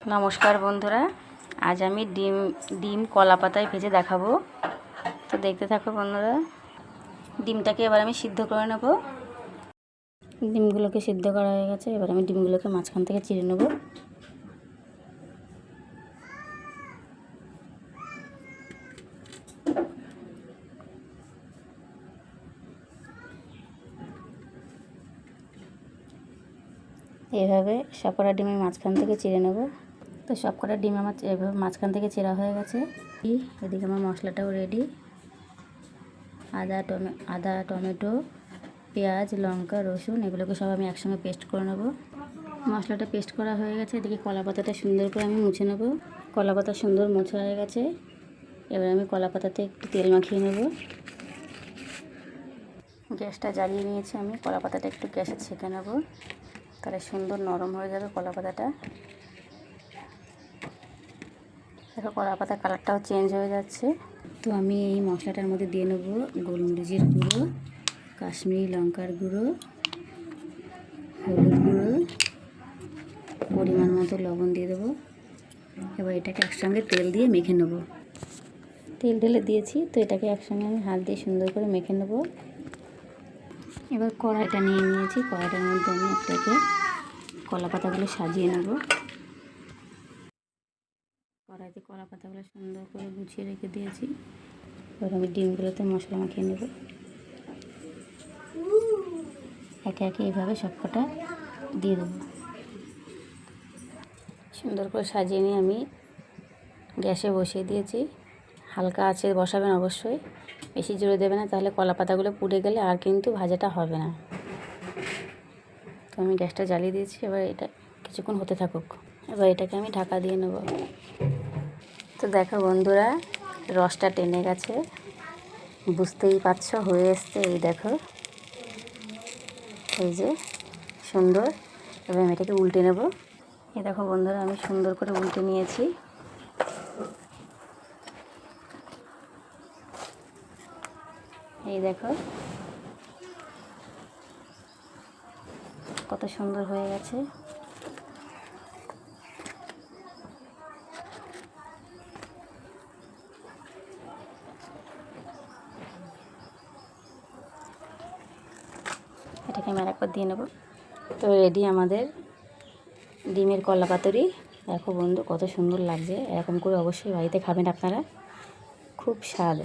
নমস্কার বন্ধুরা, আজ আমি ডিম কলা পাতায় ভেজে দেখাবো। তো দেখতে থাকো বন্ধুরা। ডিমটাকে এবার আমি সিদ্ধ করে নেব। ডিমগুলোকে সিদ্ধ করা হয়ে গেছে, এবার আমি ডিমগুলোকে মাঝখান থেকে চিড়ে নেব। এইভাবে সবকটা ডিম আমি মাঝখান থেকে চিড়ে নেব। তো সবকটা ডিম আমার এইভাবে মাঝখান থেকে চেরা হয়ে গেছে। এদিকে আমার মশলাটাও রেডি। আদা টমেটো পেঁয়াজ লঙ্কা রসুন এগুলোকে সব আমি একসঙ্গে পেস্ট করে নেব। মশলাটা পেস্ট করা হয়ে গেছে। এদিকে কলা পাতাটা সুন্দর করে আমি মুছে নেব। কলা পাতা সুন্দর মোছা হয়ে গেছে। এবার আমি কলা পাতাতে একটু তেল মাখিয়ে নেব। গ্যাসটা জ্বালিয়ে নিয়েছি আমি। কলা পাতাটা একটু গ্যাসে ছেঁকে নেব, তাহলে সুন্দর নরম হয়ে যাবে কলা পাতাটা। দেখো কলা পাতার কালারটাও চেঞ্জ হয়ে যাচ্ছে। তো আমি এই মশলাটার মধ্যে দিয়ে নেব গোলমরিচের গুঁড়ো, কাশ্মীরি লঙ্কার গুঁড়ো, হলুদ গুঁড়ো, পরিমাণ মতো লবণ দিয়ে দেবো। এবার এটাকে একসঙ্গে তেল দিয়ে মেখে নেব। তেল ঢেলে দিয়েছি, তো এটাকে একসঙ্গে আমি হাত দিয়ে সুন্দর করে মেখে নেব। এবার কড়াইটা নিয়ে নিয়েছি, কড়াইটার মধ্যে আমি একটাকে কলা পাতাগুলো সাজিয়ে নেব। কড়াইতে কলা পাতাগুলো সুন্দর করে গুছিয়ে রেখে দিয়েছি। এবার আমি ডিমগুলোতে মশলা মাখিয়ে নেব। একে একে এইভাবে সবকটা দিয়ে দেবো। সুন্দর করে সাজিয়ে নিয়ে আমি গ্যাসে বসিয়ে দিয়েছি। হালকা আঁচে বসাবেন অবশ্যই, বেশি জোরে দেবে না, তাহলে কলা পাতাগুলো পুড়ে গেলে আর কিন্তু ভাজাটা হবে না। তো আমি গ্যাসটা জ্বালিয়ে দিয়েছি। এবার এটা কিছুক্ষণ হতে থাকুক। এবার এটাকে আমি ঢাকা দিয়ে নেব। তো দেখো বন্ধুরা, রসটা টেনে গেছে, বুঝতেই পারছো হয়ে এসছে। এই দেখো, এই যে সুন্দর। এবার আমি এটাকে উল্টে নেব। এই দেখো বন্ধুরা, আমি সুন্দর করে উল্টে নিয়েছি। এই দেখো কত সুন্দর হয়ে গেছে। এটাকে আমি আরেকবার দিয়ে নেব। তো রেডি আমাদের ডিমের কলা পাতুরি। দেখো বন্ধু কত সুন্দর লাগছে। এরকম করে অবশ্যই বাড়িতে খাবেন আপনারা, খুব স্বাদ।